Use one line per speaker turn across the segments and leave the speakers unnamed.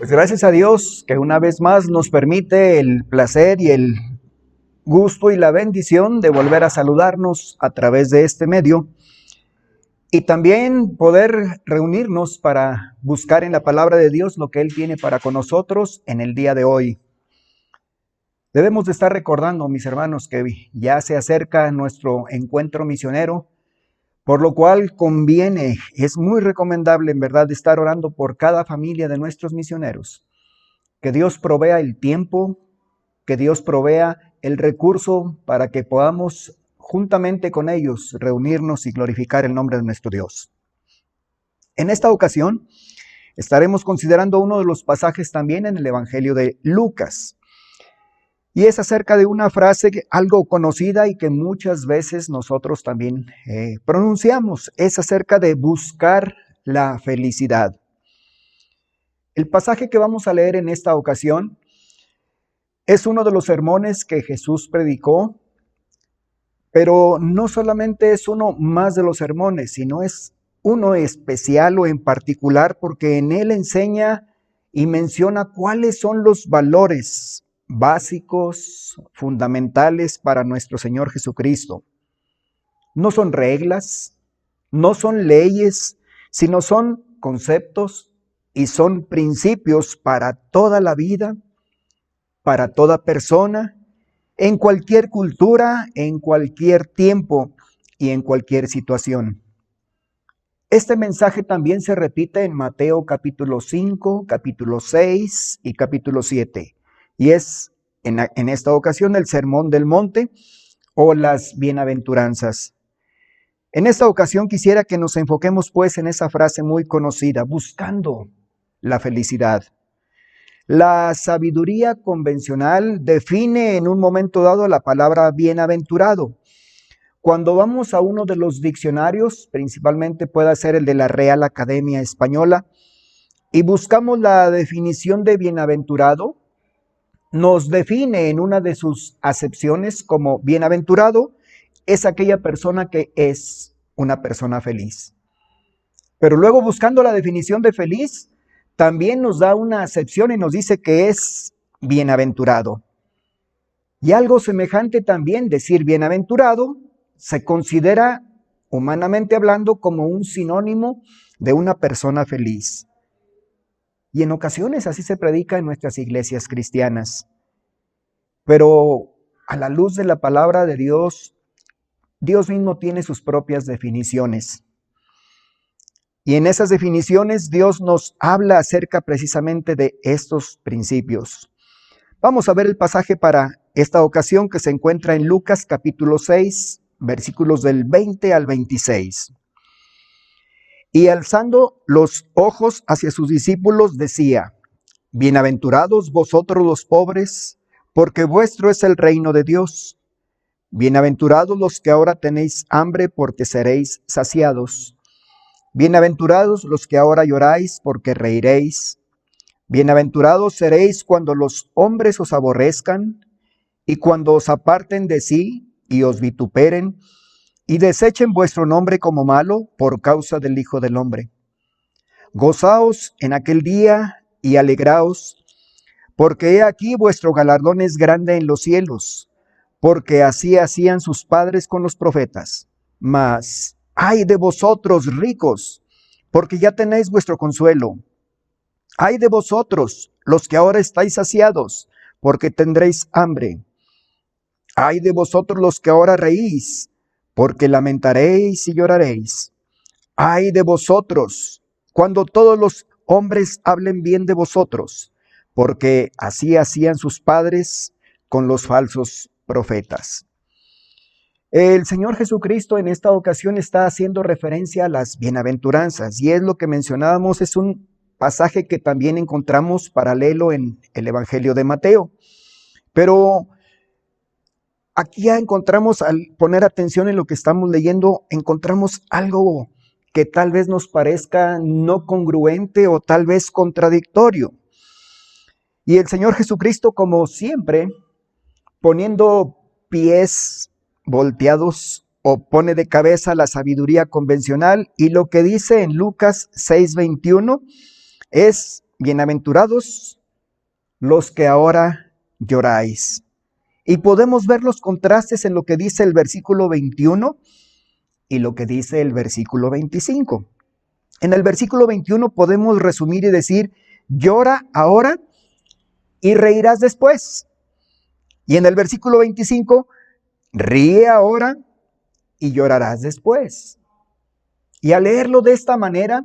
Pues gracias a Dios que una vez más nos permite el placer y el gusto y la bendición de volver a saludarnos a través de este medio y también poder reunirnos para buscar en la palabra de Dios lo que Él tiene para con nosotros en el día de hoy. Debemos de estar recordando, mis hermanos, que ya se acerca nuestro encuentro misionero, por lo cual conviene, es muy recomendable en verdad estar orando por cada familia de nuestros misioneros. Que Dios provea el tiempo, que Dios provea el recurso para que podamos juntamente con ellos reunirnos y glorificar el nombre de nuestro Dios. En esta ocasión estaremos considerando uno de los pasajes también en el Evangelio de Lucas. Y es acerca de una frase algo conocida y que muchas veces nosotros también pronunciamos. Es acerca de buscar la felicidad. El pasaje que vamos a leer en esta ocasión es uno de los sermones que Jesús predicó, pero no solamente es uno más de los sermones, sino es uno especial o en particular porque en él enseña y menciona cuáles son los valores básicos, fundamentales para nuestro Señor Jesucristo. No son reglas, no son leyes, sino son conceptos y son principios para toda la vida, para toda persona, en cualquier cultura, en cualquier tiempo y en cualquier situación. Este mensaje también se repite en Mateo capítulo 5, capítulo 6 y capítulo 7. Y es en esta ocasión el Sermón del Monte o las bienaventuranzas. En esta ocasión quisiera que nos enfoquemos pues en esa frase muy conocida, buscando la felicidad. La sabiduría convencional define en un momento dado la palabra bienaventurado. Cuando vamos a uno de los diccionarios, principalmente puede ser el de la Real Academia Española, y buscamos la definición de bienaventurado, nos define en una de sus acepciones como bienaventurado es aquella persona que es una persona feliz. Pero luego buscando la definición de feliz, también nos da una acepción y nos dice que es bienaventurado. Y algo semejante también, decir bienaventurado, se considera, humanamente hablando, como un sinónimo de una persona feliz. Y en ocasiones así se predica en nuestras iglesias cristianas. Pero a la luz de la palabra de Dios, Dios mismo tiene sus propias definiciones. Y en esas definiciones Dios nos habla acerca precisamente de estos principios. Vamos a ver el pasaje para esta ocasión que se encuentra en Lucas capítulo 6, versículos del 20 al 26. Y alzando los ojos hacia sus discípulos decía: bienaventurados vosotros los pobres, porque vuestro es el reino de Dios. Bienaventurados los que ahora tenéis hambre, porque seréis saciados. Bienaventurados los que ahora lloráis, porque reiréis. Bienaventurados seréis cuando los hombres os aborrezcan, y cuando os aparten de sí, y os vituperen, y desechen vuestro nombre como malo por causa del Hijo del Hombre. Gozaos en aquel día y alegraos, porque he aquí vuestro galardón es grande en los cielos, porque así hacían sus padres con los profetas. Mas, ay de vosotros ricos, porque ya tenéis vuestro consuelo. Ay de vosotros los que ahora estáis saciados, porque tendréis hambre. Ay de vosotros los que ahora reís, porque lamentaréis y lloraréis. Ay de vosotros, cuando todos los hombres hablen bien de vosotros, porque así hacían sus padres con los falsos profetas. El Señor Jesucristo en esta ocasión está haciendo referencia a las bienaventuranzas, y es lo que mencionábamos, es un pasaje que también encontramos paralelo en el Evangelio de Mateo. Pero aquí ya encontramos, al poner atención en lo que estamos leyendo, encontramos algo que tal vez nos parezca no congruente o tal vez contradictorio. Y el Señor Jesucristo, como siempre, poniendo pies volteados, o pone de cabeza la sabiduría convencional, y lo que dice en Lucas 6:21 es: bienaventurados los que ahora lloráis. Y podemos ver los contrastes en lo que dice el versículo 21 y lo que dice el versículo 25. En el versículo 21 podemos resumir y decir: llora ahora y reirás después. Y en el versículo 25, ríe ahora y llorarás después. Y al leerlo de esta manera,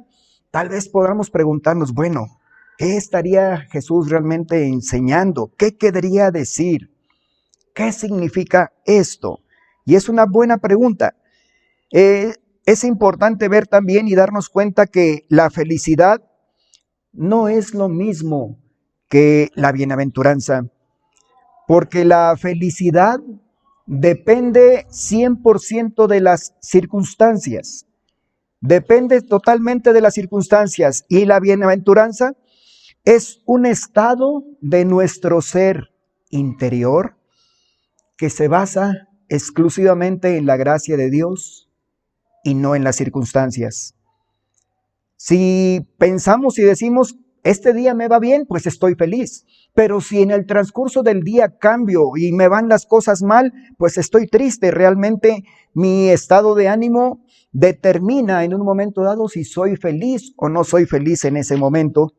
tal vez podamos preguntarnos, bueno, ¿qué estaría Jesús realmente enseñando? ¿Qué querría decir? ¿Qué significa esto? Y es una buena pregunta. Es importante ver también y darnos cuenta que la felicidad no es lo mismo que la bienaventuranza, porque la felicidad depende 100% de las circunstancias, depende totalmente de las circunstancias, y la bienaventuranza es un estado de nuestro ser interior que se basa exclusivamente en la gracia de Dios y no en las circunstancias. Si pensamos y decimos, este día me va bien, pues estoy feliz. Pero si en el transcurso del día cambio y me van las cosas mal, pues estoy triste. Realmente mi estado de ánimo determina en un momento dado si soy feliz o no soy feliz en ese momento.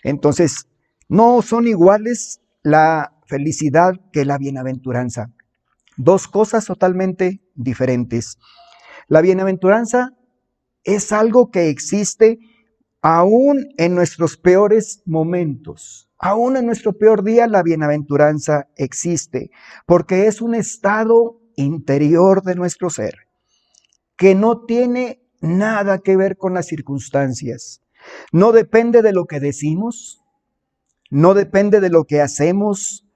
Entonces, no son iguales la felicidad que la bienaventuranza. Dos cosas totalmente diferentes. La bienaventuranza es algo que existe aún en nuestros peores momentos. Aún en nuestro peor día la bienaventuranza existe, porque es un estado interior de nuestro ser, que no tiene nada que ver con las circunstancias. No depende de lo que decimos, no depende de lo que hacemos,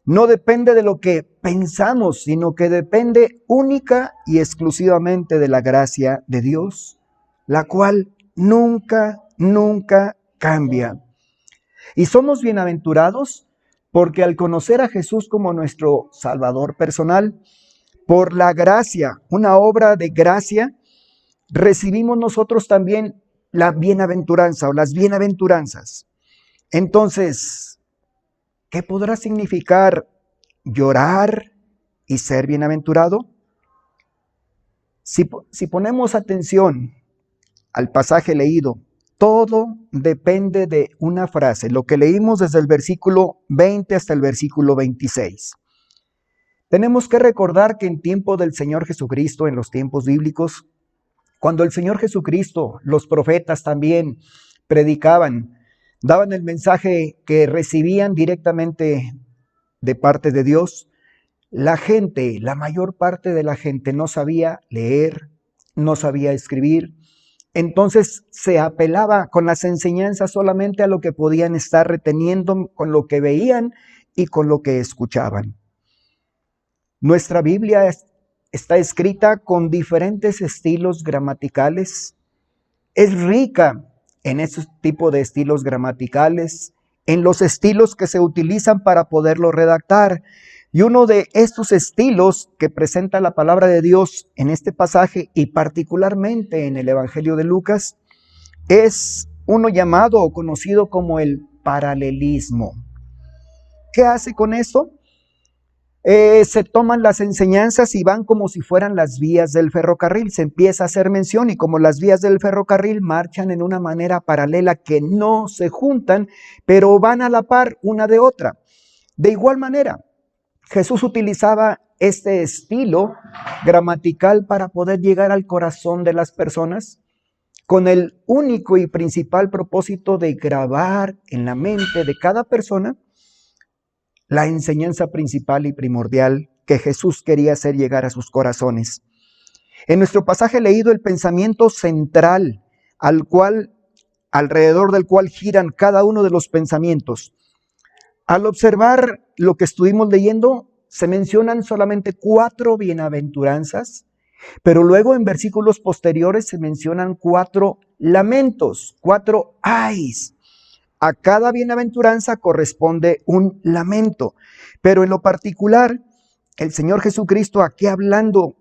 no depende de lo que pensamos, sino que depende única y exclusivamente de la gracia de Dios, la cual nunca cambia. Y somos bienaventurados porque al conocer a Jesús como nuestro Salvador personal, por la gracia, una obra de gracia, recibimos nosotros también la bienaventuranza o las bienaventuranzas. Entonces, ¿qué podrá significar llorar y ser bienaventurado? Si ponemos atención al pasaje leído, todo depende de una frase, lo que leímos desde el versículo 20 hasta el versículo 26. Tenemos que recordar que en tiempo del Señor Jesucristo, en los tiempos bíblicos, cuando el Señor Jesucristo, los profetas también predicaban, daban el mensaje que recibían directamente de parte de Dios, la gente, la mayor parte de la gente no sabía leer, no sabía escribir. Entonces se apelaba con las enseñanzas solamente a lo que podían estar reteniendo, con lo que veían y con lo que escuchaban. Nuestra Biblia está escrita con diferentes estilos gramaticales. Es rica en ese tipo de estilos gramaticales, en los estilos que se utilizan para poderlo redactar. Y uno de estos estilos que presenta la palabra de Dios en este pasaje y particularmente en el Evangelio de Lucas es uno llamado o conocido como el paralelismo. ¿Qué hace con esto? Se toman las enseñanzas y van como si fueran las vías del ferrocarril. Se empieza a hacer mención y como las vías del ferrocarril marchan en una manera paralela que no se juntan, pero van a la par una de otra. De igual manera, Jesús utilizaba este estilo gramatical para poder llegar al corazón de las personas con el único y principal propósito de grabar en la mente de cada persona la enseñanza principal y primordial que Jesús quería hacer llegar a sus corazones. En nuestro pasaje leído, el pensamiento central alrededor del cual giran cada uno de los pensamientos. Al observar lo que estuvimos leyendo, se mencionan solamente 4 bienaventuranzas, pero luego en versículos posteriores se mencionan 4 lamentos, 4 ayes. A cada bienaventuranza corresponde un lamento, pero en lo particular, el Señor Jesucristo aquí hablando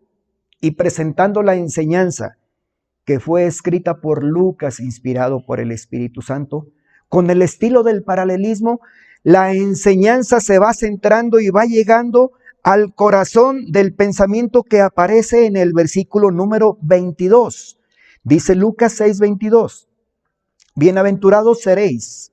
y presentando la enseñanza que fue escrita por Lucas, inspirado por el Espíritu Santo, con el estilo del paralelismo, la enseñanza se va centrando y va llegando al corazón del pensamiento que aparece en el versículo número 22. Dice Lucas 6:22, bienaventurados seréis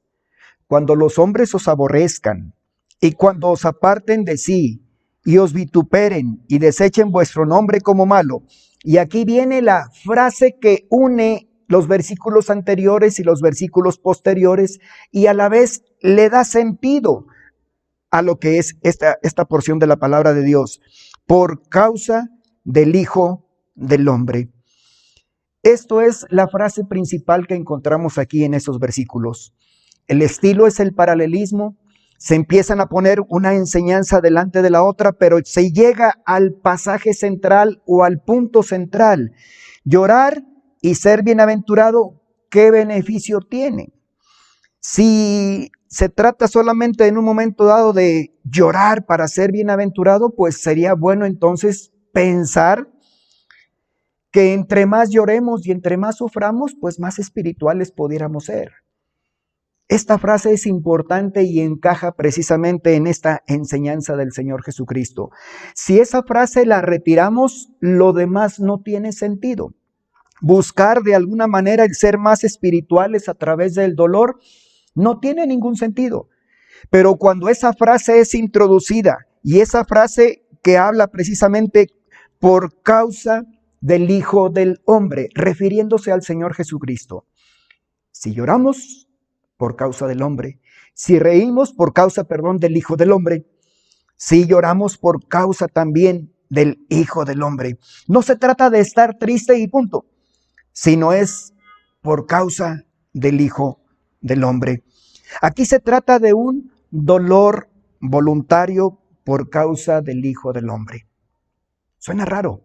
cuando los hombres os aborrezcan y cuando os aparten de sí y os vituperen y desechen vuestro nombre como malo. Y aquí viene la frase que une los versículos anteriores y los versículos posteriores y a la vez le da sentido a lo que es esta porción de la palabra de Dios. Por causa del Hijo del Hombre. Esto es la frase principal que encontramos aquí en esos versículos. El estilo es el paralelismo. Se empiezan a poner una enseñanza delante de la otra, pero se llega al pasaje central o al punto central. Llorar y ser bienaventurado, ¿qué beneficio tiene? Si se trata solamente en un momento dado de llorar para ser bienaventurado, pues sería bueno entonces pensar que entre más lloremos y entre más suframos, pues más espirituales pudiéramos ser. Esta frase es importante y encaja precisamente en esta enseñanza del Señor Jesucristo. Si esa frase la retiramos, lo demás no tiene sentido. Buscar de alguna manera el ser más espirituales a través del dolor no tiene ningún sentido. Pero cuando esa frase es introducida y esa frase que habla precisamente por causa del Hijo del Hombre, refiriéndose al Señor Jesucristo. Si lloramos, por causa del hombre. Si reímos, por causa, del Hijo del Hombre. Si lloramos, por causa también del Hijo del Hombre. No se trata de estar triste y punto, sino es por causa del Hijo del Hombre. Aquí se trata de un dolor voluntario por causa del Hijo del Hombre. Suena raro.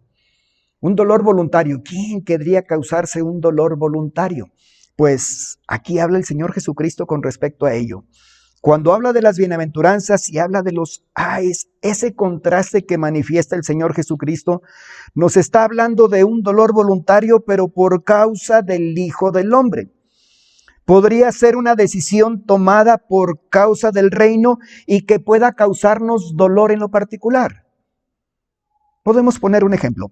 Un dolor voluntario. ¿Quién querría causarse un dolor voluntario? Pues aquí habla el Señor Jesucristo con respecto a ello. Cuando habla de las bienaventuranzas y habla de los ayes, ese contraste que manifiesta el Señor Jesucristo, nos está hablando de un dolor voluntario, pero por causa del Hijo del Hombre. Podría ser una decisión tomada por causa del reino y que pueda causarnos dolor en lo particular. Podemos poner un ejemplo.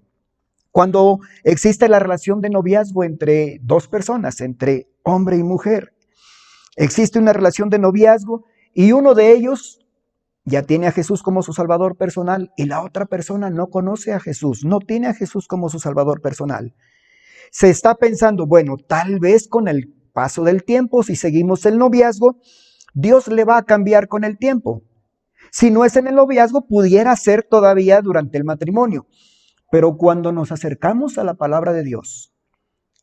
Cuando existe la relación de noviazgo entre dos personas, entre hombre y mujer, existe una relación de noviazgo y uno de ellos ya tiene a Jesús como su Salvador personal y la otra persona no conoce a Jesús, no tiene a Jesús como su Salvador personal. Se está pensando, bueno, tal vez con el paso del tiempo, si seguimos el noviazgo, Dios le va a cambiar con el tiempo. Si no es en el noviazgo, pudiera ser todavía durante el matrimonio. Pero cuando nos acercamos a la palabra de Dios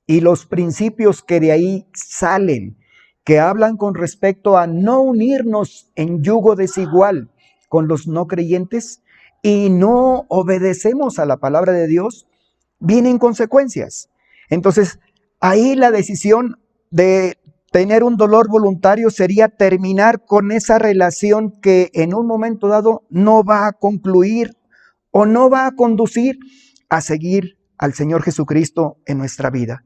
y los principios que de ahí salen, que hablan con respecto a no unirnos en yugo desigual con los no creyentes y no obedecemos a la palabra de Dios, vienen consecuencias. Entonces, ahí la decisión de tener un dolor voluntario sería terminar con esa relación que en un momento dado no va a concluir o no va a conducir a seguir al Señor Jesucristo en nuestra vida.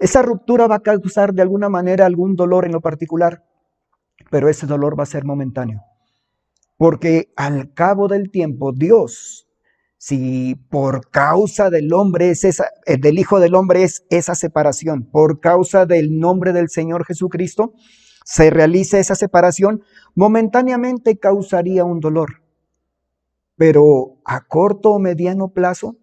Esa ruptura va a causar de alguna manera algún dolor en lo particular, pero ese dolor va a ser momentáneo. Porque al cabo del tiempo, Dios, si por causa del hombre del Hijo del Hombre es esa separación, por causa del nombre del Señor Jesucristo, se realiza esa separación, momentáneamente causaría un dolor. Pero a corto o mediano plazo,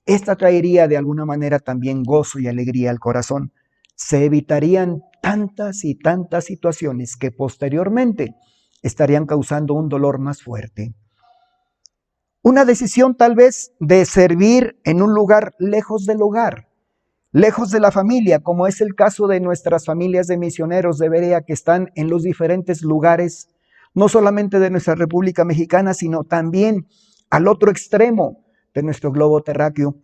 esta traería de alguna manera también gozo y alegría al corazón. Se evitarían tantas y tantas situaciones que posteriormente estarían causando un dolor más fuerte. Una decisión tal vez de servir en un lugar lejos del hogar, lejos de la familia, como es el caso de nuestras familias de misioneros de Berea que están en los diferentes lugares, no solamente de nuestra República Mexicana, sino también al otro extremo de nuestro globo terráqueo.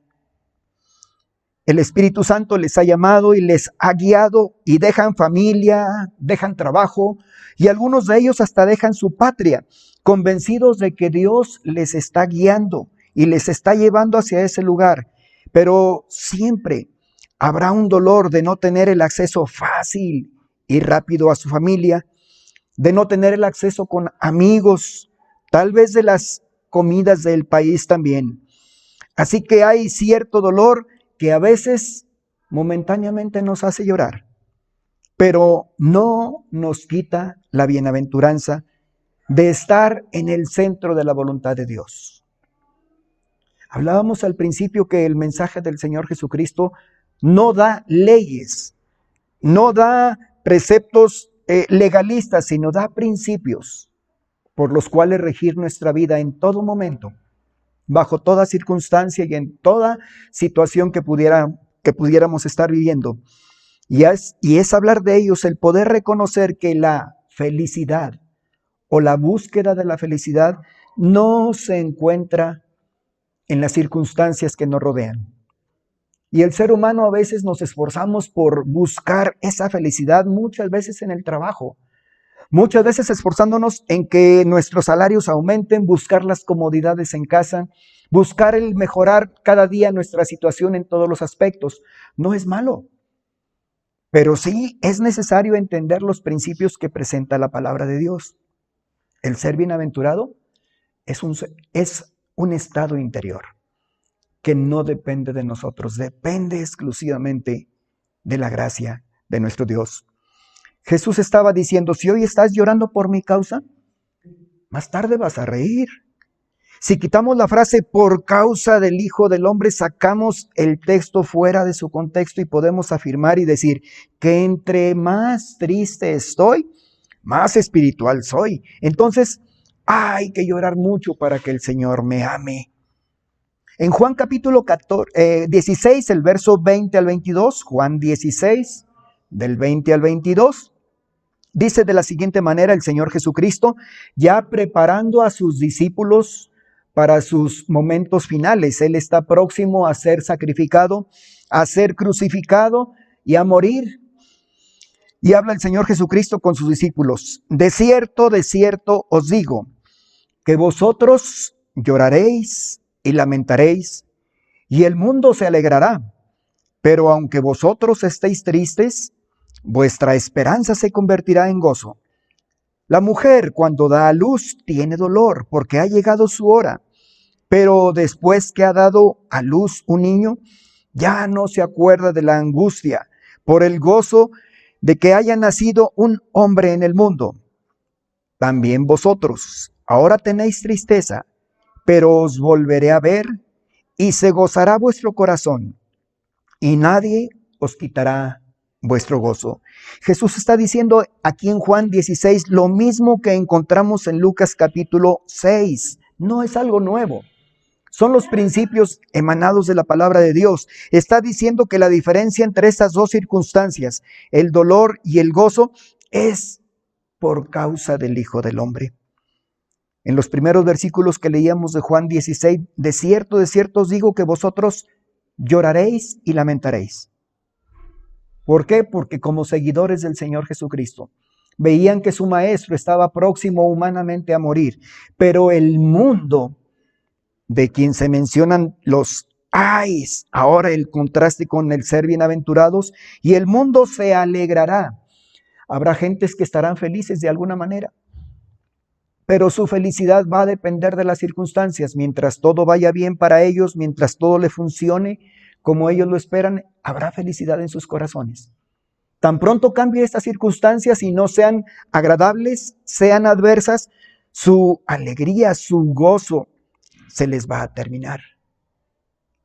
El Espíritu Santo les ha llamado y les ha guiado y dejan familia, dejan trabajo y algunos de ellos hasta dejan su patria, convencidos de que Dios les está guiando y les está llevando hacia ese lugar. Pero siempre habrá un dolor de no tener el acceso fácil y rápido a su familia, de no tener el acceso con amigos, tal vez de las comidas del país también. Así que hay cierto dolor que a veces momentáneamente nos hace llorar, pero no nos quita la bienaventuranza de estar en el centro de la voluntad de Dios. Hablábamos al principio que el mensaje del Señor Jesucristo no da leyes, no da preceptos legalistas, sino da principios por los cuales regir nuestra vida en todo momento, bajo toda circunstancia y en toda situación que pudiéramos estar viviendo. Y es hablar de ellos el poder reconocer que la felicidad o la búsqueda de la felicidad no se encuentra en las circunstancias que nos rodean. Y el ser humano a veces nos esforzamos por buscar esa felicidad, muchas veces en el trabajo, muchas veces esforzándonos en que nuestros salarios aumenten, buscar las comodidades en casa, buscar el mejorar cada día nuestra situación en todos los aspectos. No es malo, pero sí es necesario entender los principios que presenta la palabra de Dios. El ser bienaventurado es un estado interior que no depende de nosotros, depende exclusivamente de la gracia de nuestro Dios. Jesús estaba diciendo, si hoy estás llorando por mi causa, más tarde vas a reír. Si quitamos la frase por causa del Hijo del Hombre, sacamos el texto fuera de su contexto y podemos afirmar y decir que entre más triste estoy, más espiritual soy. Entonces, hay que llorar mucho para que el Señor me ame. En Juan capítulo 16, el verso 20 al 22, Juan 16, del 20 al 22, dice de la siguiente manera el Señor Jesucristo, ya preparando a sus discípulos para sus momentos finales. Él está próximo a ser sacrificado, a ser crucificado y a morir. Y habla el Señor Jesucristo con sus discípulos, de cierto os digo, que vosotros lloraréis y lamentaréis, y el mundo se alegrará. Pero aunque vosotros estéis tristes, vuestra esperanza se convertirá en gozo. La mujer cuando da a luz tiene dolor, porque ha llegado su hora. Pero después que ha dado a luz un niño, ya no se acuerda de la angustia por el gozo de que haya nacido un hombre en el mundo. También vosotros ahora tenéis tristeza, pero os volveré a ver y se gozará vuestro corazón y nadie os quitará vuestro gozo. Jesús está diciendo aquí en Juan 16 lo mismo que encontramos en Lucas capítulo 6. No es algo nuevo. Son los principios emanados de la palabra de Dios. Está diciendo que la diferencia entre estas dos circunstancias, el dolor y el gozo, es por causa del Hijo del Hombre. En los primeros versículos que leíamos de Juan 16, de cierto os digo que vosotros lloraréis y lamentaréis. ¿Por qué? Porque como seguidores del Señor Jesucristo, veían que su maestro estaba próximo humanamente a morir, pero el mundo de quien se mencionan los ayes, ahora el contraste con el ser bienaventurados, y el mundo se alegrará. Habrá gentes que estarán felices de alguna manera, pero su felicidad va a depender de las circunstancias. Mientras todo vaya bien para ellos, mientras todo le funcione como ellos lo esperan, habrá felicidad en sus corazones. Tan pronto cambie estas circunstancias y no sean agradables, sean adversas, su alegría, su gozo se les va a terminar.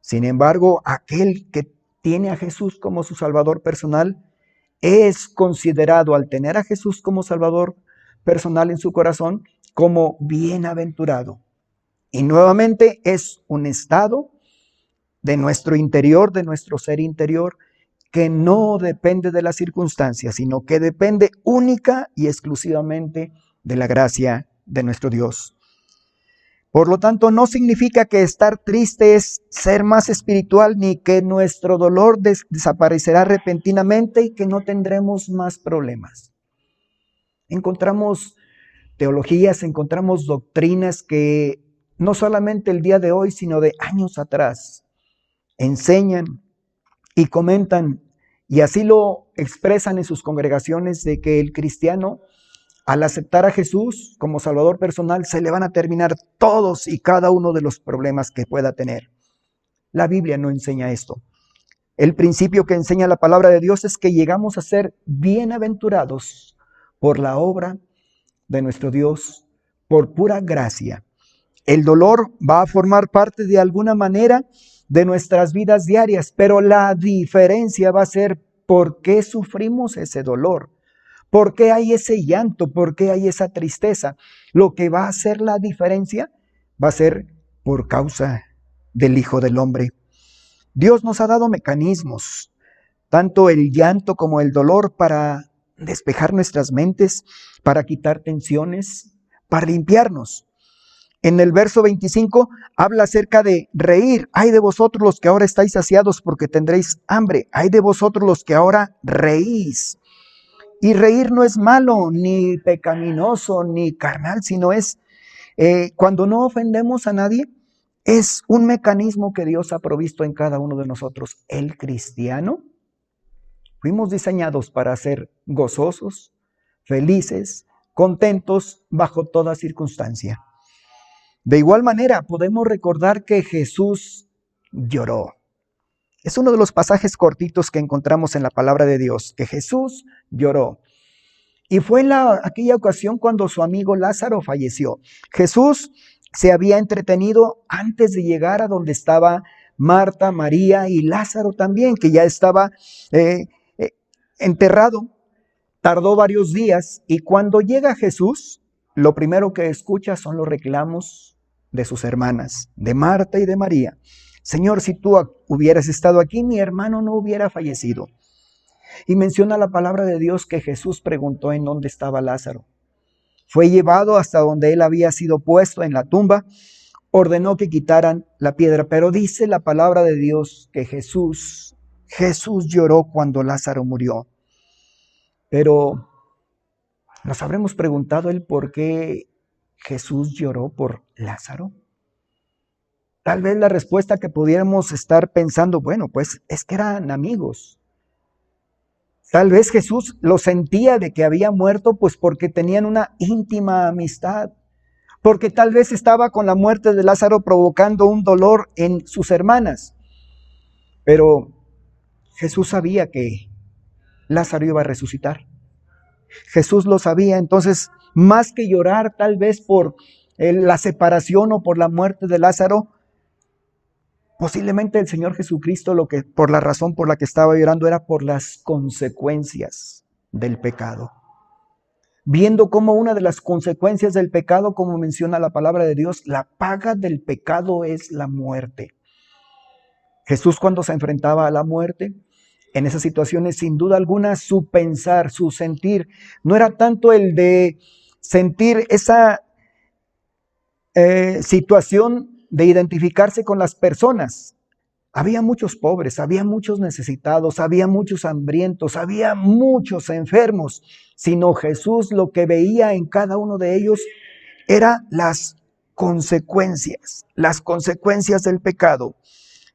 Sin embargo, aquel que tiene a Jesús como su Salvador personal es considerado, al tener a Jesús como Salvador personal en su corazón, como bienaventurado. Y nuevamente es un estado de nuestro interior, de nuestro ser interior, que no depende de las circunstancias, sino que depende única y exclusivamente de la gracia de nuestro Dios. Por lo tanto, no significa que estar triste es ser más espiritual, ni que nuestro dolor desaparecerá repentinamente y que no tendremos más problemas. Encontramos teologías, encontramos doctrinas que no solamente el día de hoy, sino de años atrás, enseñan y comentan, y así lo expresan en sus congregaciones, de que el cristiano, al aceptar a Jesús como Salvador personal, se le van a terminar todos y cada uno de los problemas que pueda tener. La Biblia no enseña esto. El principio que enseña la palabra de Dios es que llegamos a ser bienaventurados por la obra de nuestro Dios, por pura gracia. El dolor va a formar parte de alguna manera de nuestras vidas diarias, pero la diferencia va a ser por qué sufrimos ese dolor, por qué hay ese llanto, por qué hay esa tristeza. Lo que va a hacer la diferencia va a ser por causa del Hijo del Hombre. Dios nos ha dado mecanismos, tanto el llanto como el dolor, para despejar nuestras mentes, para quitar tensiones, para limpiarnos. En el verso 25 habla acerca de reír. Ay de vosotros los que ahora estáis saciados porque tendréis hambre. Ay de vosotros los que ahora reís. Y reír no es malo, ni pecaminoso, ni carnal, sino es cuando no ofendemos a nadie, es un mecanismo que Dios ha provisto en cada uno de nosotros. El cristiano, fuimos diseñados para ser gozosos, felices, contentos bajo toda circunstancia. De igual manera, podemos recordar que Jesús lloró. Es uno de los pasajes cortitos que encontramos en la palabra de Dios, que Jesús lloró. Y fue en aquella ocasión cuando su amigo Lázaro falleció. Jesús se había entretenido antes de llegar a donde estaba Marta, María y Lázaro también, que ya estaba enterrado. Tardó varios días y cuando llega Jesús, lo primero que escucha son los reclamos de sus hermanas, de Marta y de María. Señor, si tú hubieras estado aquí, mi hermano no hubiera fallecido. Y menciona la palabra de Dios que Jesús preguntó en dónde estaba Lázaro. Fue llevado hasta donde él había sido puesto en la tumba, ordenó que quitaran la piedra, pero dice la palabra de Dios que Jesús lloró cuando Lázaro murió. Pero nos habremos preguntado el por qué Jesús lloró por Lázaro. Tal vez la respuesta que pudiéramos estar pensando, bueno, pues es que eran amigos. Tal vez Jesús lo sentía de que había muerto, pues porque tenían una íntima amistad. Porque tal vez estaba con la muerte de Lázaro provocando un dolor en sus hermanas. Pero Jesús sabía que Lázaro iba a resucitar. Jesús lo sabía, entonces, más que llorar tal vez por la separación o por la muerte de Lázaro, posiblemente el Señor Jesucristo por la razón por la que estaba llorando era por las consecuencias del pecado. Viendo cómo una de las consecuencias del pecado, como menciona la palabra de Dios, la paga del pecado es la muerte. Jesús, cuando se enfrentaba a la muerte, en esas situaciones, sin duda alguna, su pensar, su sentir, no era tanto el de sentir esa situación de identificarse con las personas. Había muchos pobres, había muchos necesitados, había muchos hambrientos, había muchos enfermos, sino Jesús lo que veía en cada uno de ellos era las consecuencias del pecado.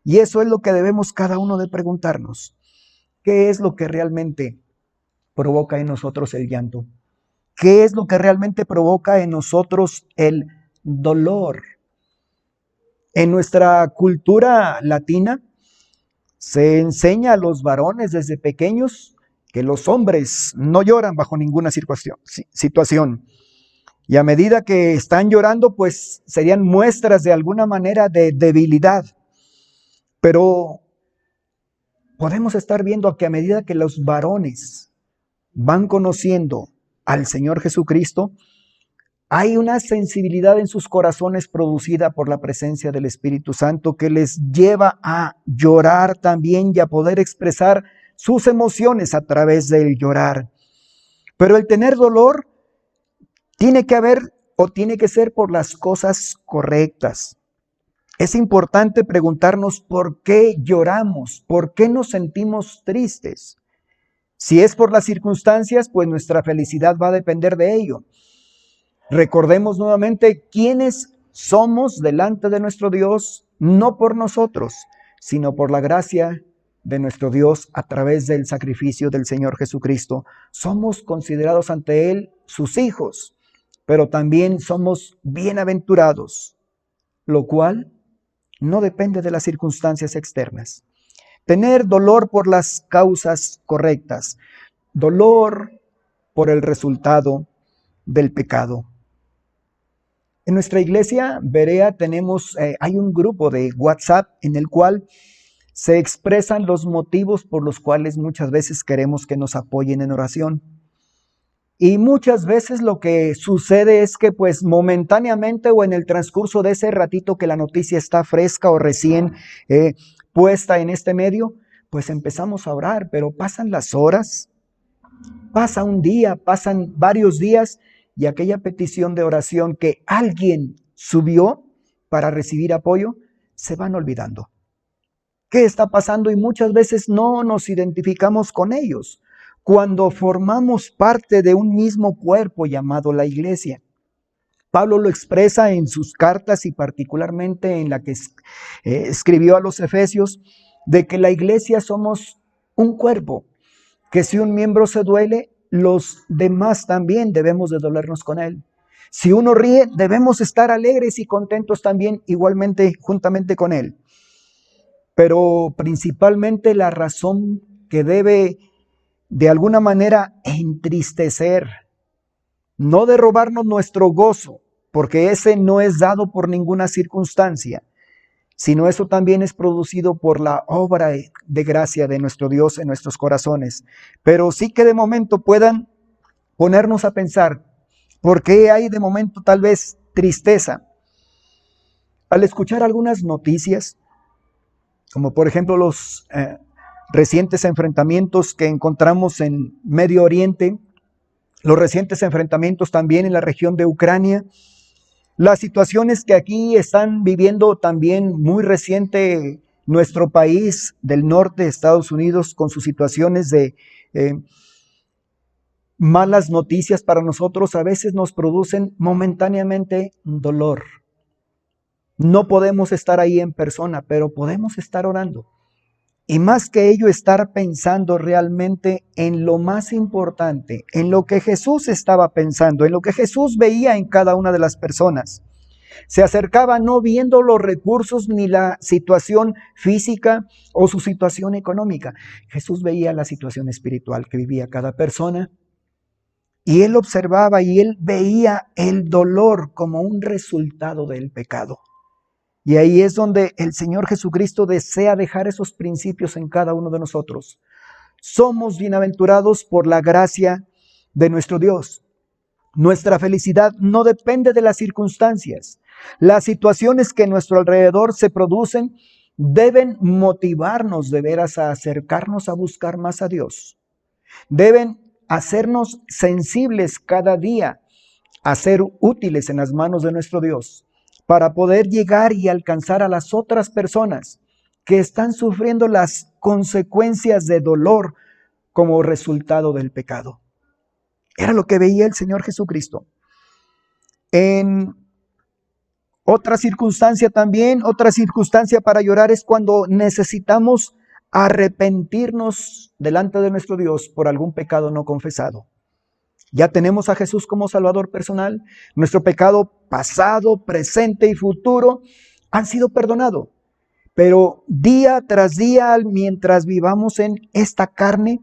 Y eso es lo que debemos cada uno de preguntarnos. ¿Qué es lo que realmente provoca en nosotros el llanto? ¿Qué es lo que realmente provoca en nosotros el dolor? En nuestra cultura latina se enseña a los varones desde pequeños que los hombres no lloran bajo ninguna situación. Y a medida que están llorando, pues serían muestras de alguna manera de debilidad. Pero podemos estar viendo que a medida que los varones van conociendo al Señor Jesucristo, hay una sensibilidad en sus corazones producida por la presencia del Espíritu Santo que les lleva a llorar también y a poder expresar sus emociones a través del llorar. Pero el tener dolor tiene que ser por las cosas correctas. Es importante preguntarnos por qué lloramos, por qué nos sentimos tristes. Si es por las circunstancias, pues nuestra felicidad va a depender de ello. Recordemos nuevamente quiénes somos delante de nuestro Dios, no por nosotros, sino por la gracia de nuestro Dios a través del sacrificio del Señor Jesucristo. Somos considerados ante Él sus hijos, pero también somos bienaventurados, lo cual no depende de las circunstancias externas. Tener dolor por las causas correctas, dolor por el resultado del pecado. En nuestra iglesia, Berea, hay un grupo de WhatsApp en el cual se expresan los motivos por los cuales muchas veces queremos que nos apoyen en oración. Y muchas veces lo que sucede es que pues momentáneamente o en el transcurso de ese ratito que la noticia está fresca o recién puesta en este medio, pues empezamos a orar, pero pasan las horas, pasa un día, pasan varios días y aquella petición de oración que alguien subió para recibir apoyo, se van olvidando. ¿Qué está pasando? Y muchas veces no nos identificamos con ellos cuando formamos parte de un mismo cuerpo llamado la iglesia. Pablo lo expresa en sus cartas y particularmente en la que escribió a los Efesios, de que la iglesia somos un cuerpo, que si un miembro se duele, los demás también debemos de dolernos con él. Si uno ríe, debemos estar alegres y contentos también igualmente juntamente con él. Pero principalmente la razón que debe de alguna manera entristecer, no de robarnos nuestro gozo, porque ese no es dado por ninguna circunstancia, sino eso también es producido por la obra de gracia de nuestro Dios en nuestros corazones. Pero sí que de momento puedan ponernos a pensar, ¿por qué hay de momento tal vez tristeza? Al escuchar algunas noticias, como por ejemplo los recientes enfrentamientos que encontramos en Medio Oriente, los recientes enfrentamientos también en la región de Ucrania, las situaciones que aquí están viviendo también muy reciente nuestro país del norte de Estados Unidos con sus situaciones de malas noticias para nosotros, a veces nos producen momentáneamente dolor. No podemos estar ahí en persona, pero podemos estar orando. Y más que ello, estar pensando realmente en lo más importante, en lo que Jesús estaba pensando, en lo que Jesús veía en cada una de las personas. Se acercaba no viendo los recursos ni la situación física o su situación económica. Jesús veía la situación espiritual que vivía cada persona y él observaba y él veía el dolor como un resultado del pecado. Y ahí es donde el Señor Jesucristo desea dejar esos principios en cada uno de nosotros. Somos bienaventurados por la gracia de nuestro Dios. Nuestra felicidad no depende de las circunstancias. Las situaciones que a nuestro alrededor se producen deben motivarnos de veras a acercarnos a buscar más a Dios. Deben hacernos sensibles cada día a ser útiles en las manos de nuestro Dios, para poder llegar y alcanzar a las otras personas que están sufriendo las consecuencias de dolor como resultado del pecado. Era lo que veía el Señor Jesucristo. En otra circunstancia también, otra circunstancia para llorar es cuando necesitamos arrepentirnos delante de nuestro Dios por algún pecado no confesado. Ya tenemos a Jesús como Salvador personal. Nuestro pecado pasado, presente y futuro han sido perdonados. Pero día tras día, mientras vivamos en esta carne,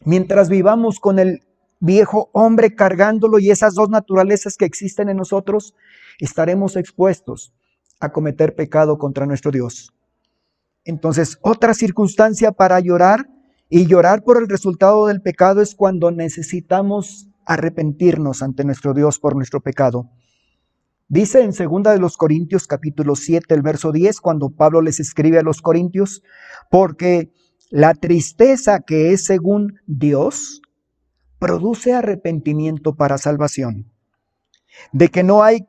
mientras vivamos con el viejo hombre cargándolo y esas dos naturalezas que existen en nosotros, estaremos expuestos a cometer pecado contra nuestro Dios. Entonces, otra circunstancia para llorar y llorar por el resultado del pecado es cuando necesitamos arrepentirnos ante nuestro Dios por nuestro pecado. Dice en 2 de los Corintios capítulo 7, el verso 10, cuando Pablo les escribe a los Corintios, porque la tristeza que es según Dios produce arrepentimiento para salvación, de que no hay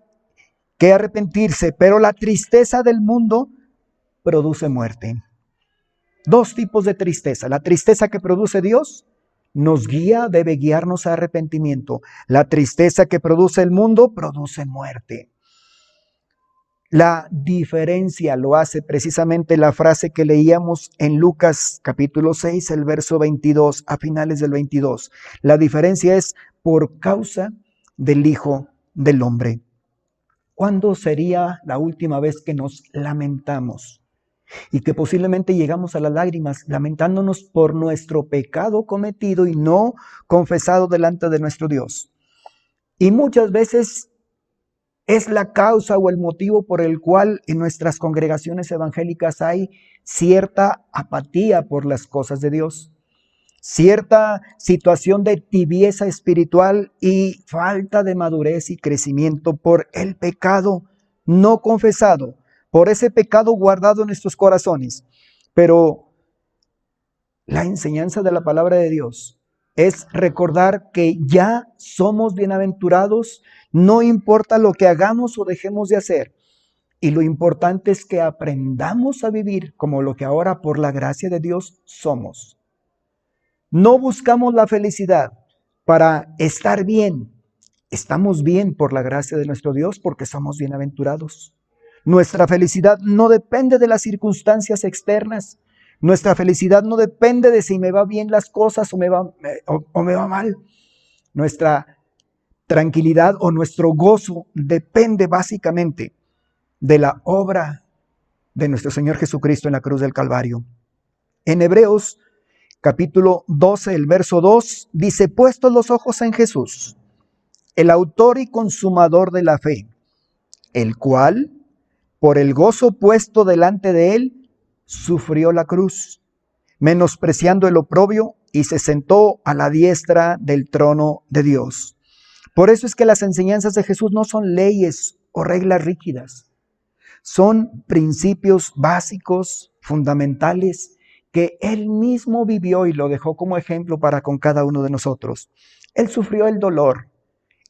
que arrepentirse, pero la tristeza del mundo produce muerte. Dos tipos de tristeza. La tristeza que produce Dios nos guía, debe guiarnos a arrepentimiento. La tristeza que produce el mundo produce muerte. La diferencia lo hace precisamente la frase que leíamos en Lucas capítulo 6, el verso 22, a finales del 22. La diferencia es por causa del Hijo del Hombre. ¿Cuándo sería la última vez que nos lamentamos? Y que posiblemente llegamos a las lágrimas lamentándonos por nuestro pecado cometido y no confesado delante de nuestro Dios. Y muchas veces Es la causa o el motivo por el cual en nuestras congregaciones evangélicas hay cierta apatía por las cosas de Dios, cierta situación de tibieza espiritual y falta de madurez y crecimiento por el pecado no confesado, por ese pecado guardado en nuestros corazones. Pero la enseñanza de la palabra de Dios es recordar que ya somos bienaventurados, no importa lo que hagamos o dejemos de hacer. Y lo importante es que aprendamos a vivir como lo que ahora por la gracia de Dios somos. No buscamos la felicidad para estar bien. Estamos bien por la gracia de nuestro Dios porque somos bienaventurados. Nuestra felicidad no depende de las circunstancias externas. Nuestra felicidad no depende de si me va bien las cosas o me va mal. Nuestra tranquilidad o nuestro gozo depende básicamente de la obra de nuestro Señor Jesucristo en la cruz del Calvario. En Hebreos capítulo 12, el verso 2, dice: puestos los ojos en Jesús, el autor y consumador de la fe, el cual, por el gozo puesto delante de él, sufrió la cruz, menospreciando el oprobio, y se sentó a la diestra del trono de Dios. Por eso es que las enseñanzas de Jesús no son leyes o reglas rígidas, son principios básicos, fundamentales, que Él mismo vivió y lo dejó como ejemplo para con cada uno de nosotros. Él sufrió el dolor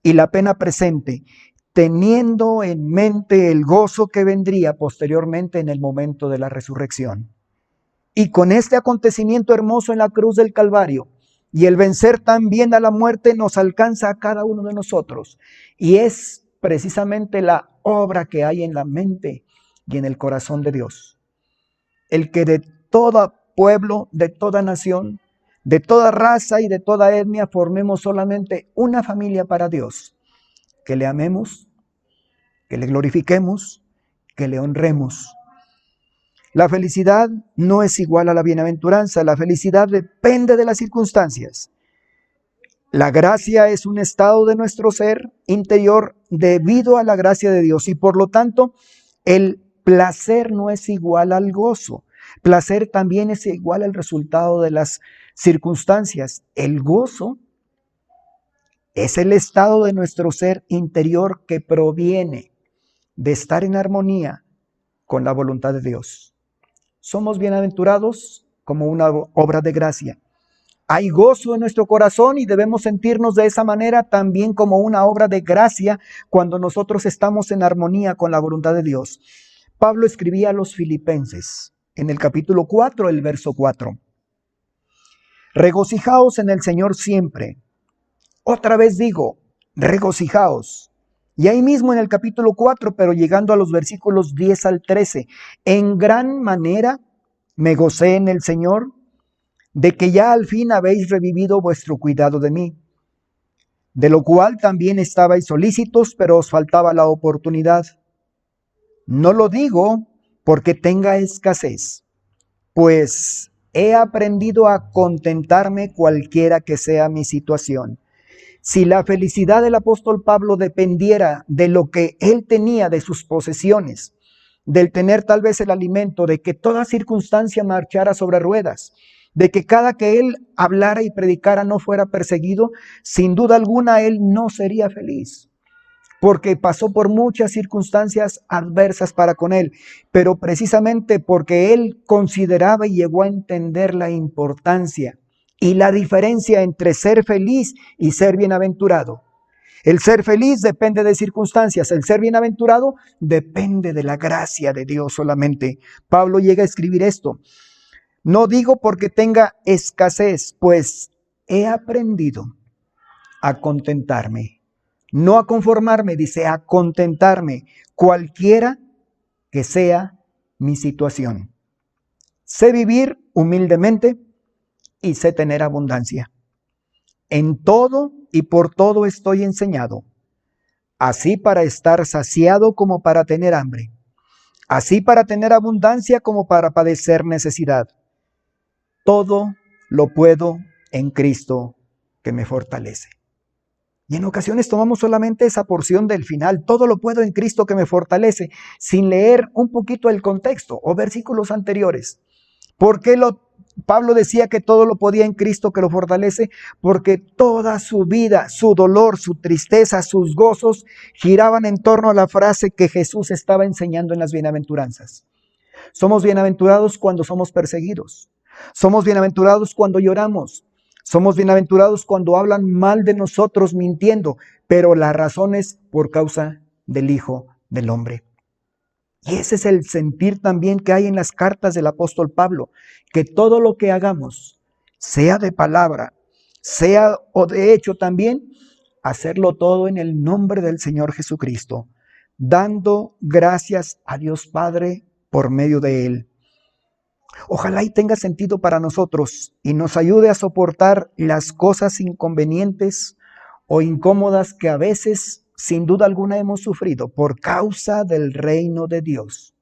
y la pena presente, teniendo en mente el gozo que vendría posteriormente en el momento de la resurrección. Y con este acontecimiento hermoso en la cruz del Calvario, y el vencer también a la muerte, nos alcanza a cada uno de nosotros. Y es precisamente la obra que hay en la mente y en el corazón de Dios. El que de todo pueblo, de toda nación, de toda raza y de toda etnia formemos solamente una familia para Dios. Que le amemos, que le glorifiquemos, que le honremos. La felicidad no es igual a la bienaventuranza. La felicidad depende de las circunstancias. La gracia es un estado de nuestro ser interior debido a la gracia de Dios y por lo tanto el placer no es igual al gozo. Placer también es igual al resultado de las circunstancias. El gozo es el estado de nuestro ser interior que proviene de estar en armonía con la voluntad de Dios. Somos bienaventurados como una obra de gracia. Hay gozo en nuestro corazón y debemos sentirnos de esa manera también como una obra de gracia cuando nosotros estamos en armonía con la voluntad de Dios. Pablo escribía a los Filipenses en el capítulo 4, el verso 4. Regocijaos en el Señor siempre. Otra vez digo, regocijaos. Y ahí mismo en el capítulo 4, pero llegando a los versículos 10 al 13, en gran manera me gocé en el Señor, de que ya al fin habéis revivido vuestro cuidado de mí, de lo cual también estabais solícitos, pero os faltaba la oportunidad. No lo digo porque tenga escasez, pues he aprendido a contentarme cualquiera que sea mi situación. Si la felicidad del apóstol Pablo dependiera de lo que él tenía, de sus posesiones, del tener tal vez el alimento, de que toda circunstancia marchara sobre ruedas, de que cada que él hablara y predicara no fuera perseguido, sin duda alguna él no sería feliz, porque pasó por muchas circunstancias adversas para con él, pero precisamente porque él consideraba y llegó a entender la importancia y la diferencia entre ser feliz y ser bienaventurado. El ser feliz depende de circunstancias, el ser bienaventurado depende de la gracia de Dios solamente. Pablo llega a escribir esto: no digo porque tenga escasez, pues he aprendido a contentarme. No a conformarme, dice, a contentarme, cualquiera que sea mi situación. Sé vivir humildemente y sé tener abundancia. En todo y por todo estoy enseñado, así para estar saciado como para tener hambre, así para tener abundancia como para padecer necesidad. Todo lo puedo en Cristo que me fortalece. Y en ocasiones tomamos solamente esa porción del final, todo lo puedo en Cristo que me fortalece, sin leer un poquito el contexto o versículos anteriores. ¿Por qué Pablo decía que todo lo podía en Cristo que lo fortalece? Porque toda su vida, su dolor, su tristeza, sus gozos giraban en torno a la frase que Jesús estaba enseñando en las bienaventuranzas. Somos bienaventurados cuando somos perseguidos. Somos bienaventurados cuando lloramos. Somos bienaventurados cuando hablan mal de nosotros mintiendo, pero la razón es por causa del Hijo del Hombre. Y ese es el sentir también que hay en las cartas del apóstol Pablo, que todo lo que hagamos, sea de palabra, sea o de hecho también, hacerlo todo en el nombre del Señor Jesucristo, dando gracias a Dios Padre por medio de Él. Ojalá y tenga sentido para nosotros y nos ayude a soportar las cosas inconvenientes o incómodas que a veces, sin duda alguna, hemos sufrido por causa del reino de Dios,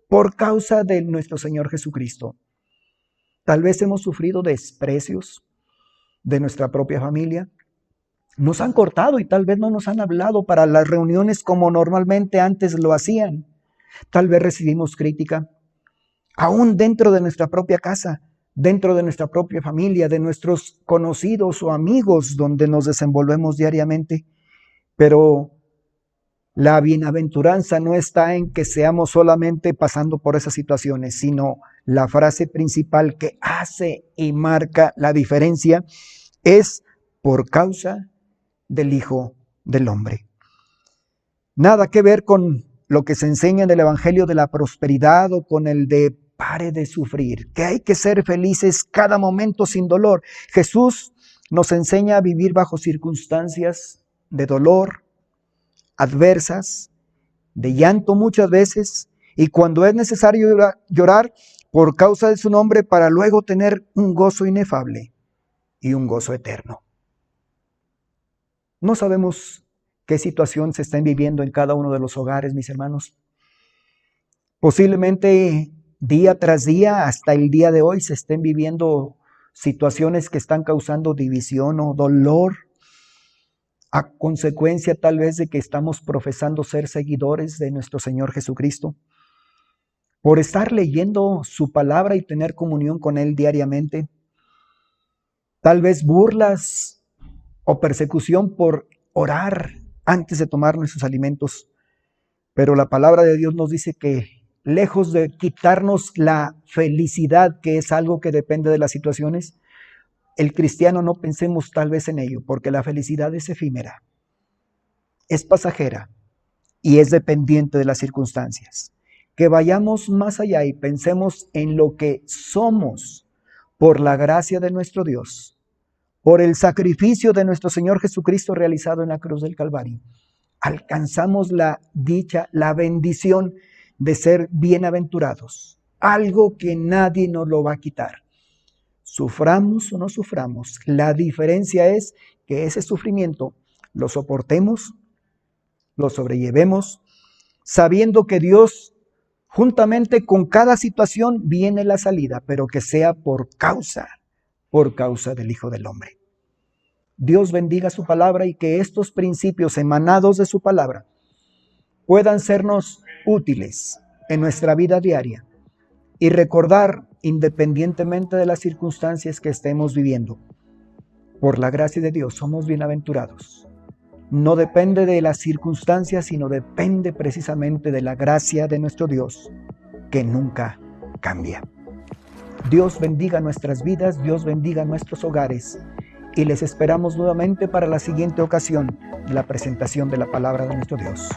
por causa de nuestro Señor Jesucristo. Tal vez hemos sufrido desprecios de nuestra propia familia. Nos han cortado y tal vez no nos han hablado para las reuniones como normalmente antes lo hacían. Tal vez recibimos crítica. Aún dentro de nuestra propia casa, dentro de nuestra propia familia, de nuestros conocidos o amigos donde nos desenvolvemos diariamente. Pero la bienaventuranza no está en que seamos solamente pasando por esas situaciones, sino la frase principal que hace y marca la diferencia es por causa del Hijo del Hombre. Nada que ver con lo que se enseña en el Evangelio de la prosperidad o con el de pare de sufrir, que hay que ser felices cada momento sin dolor. Jesús nos enseña a vivir bajo circunstancias de dolor, adversas, de llanto muchas veces, y cuando es necesario llorar por causa de su nombre para luego tener un gozo inefable y un gozo eterno. No sabemos qué situación se están viviendo en cada uno de los hogares, mis hermanos. Posiblemente día tras día, hasta el día de hoy, se estén viviendo situaciones que están causando división o dolor, a consecuencia tal vez de que estamos profesando ser seguidores de nuestro Señor Jesucristo. Por estar leyendo su palabra y tener comunión con Él diariamente. Tal vez burlas o persecución por orar antes de tomar nuestros alimentos. Pero la palabra de Dios nos dice que lejos de quitarnos la felicidad, que es algo que depende de las situaciones, el cristiano no pensemos tal vez en ello, porque la felicidad es efímera, es pasajera y es dependiente de las circunstancias. Que vayamos más allá y pensemos en lo que somos por la gracia de nuestro Dios, por el sacrificio de nuestro Señor Jesucristo realizado en la cruz del Calvario. Alcanzamos la dicha, la bendición de ser bienaventurados, algo que nadie nos lo va a quitar. Suframos o no suframos, la diferencia es que ese sufrimiento lo soportemos, lo sobrellevemos, sabiendo que Dios, juntamente con cada situación, viene la salida, pero que sea por causa del Hijo del Hombre. Dios bendiga su palabra y que estos principios emanados de su palabra puedan sernos útiles en nuestra vida diaria y recordar, independientemente de las circunstancias que estemos viviendo, por la gracia de Dios somos bienaventurados. No depende de las circunstancias, sino depende precisamente de la gracia de nuestro Dios, que nunca cambia. Dios bendiga nuestras vidas, Dios bendiga nuestros hogares, y les esperamos nuevamente para la siguiente ocasión de la presentación de la palabra de nuestro Dios.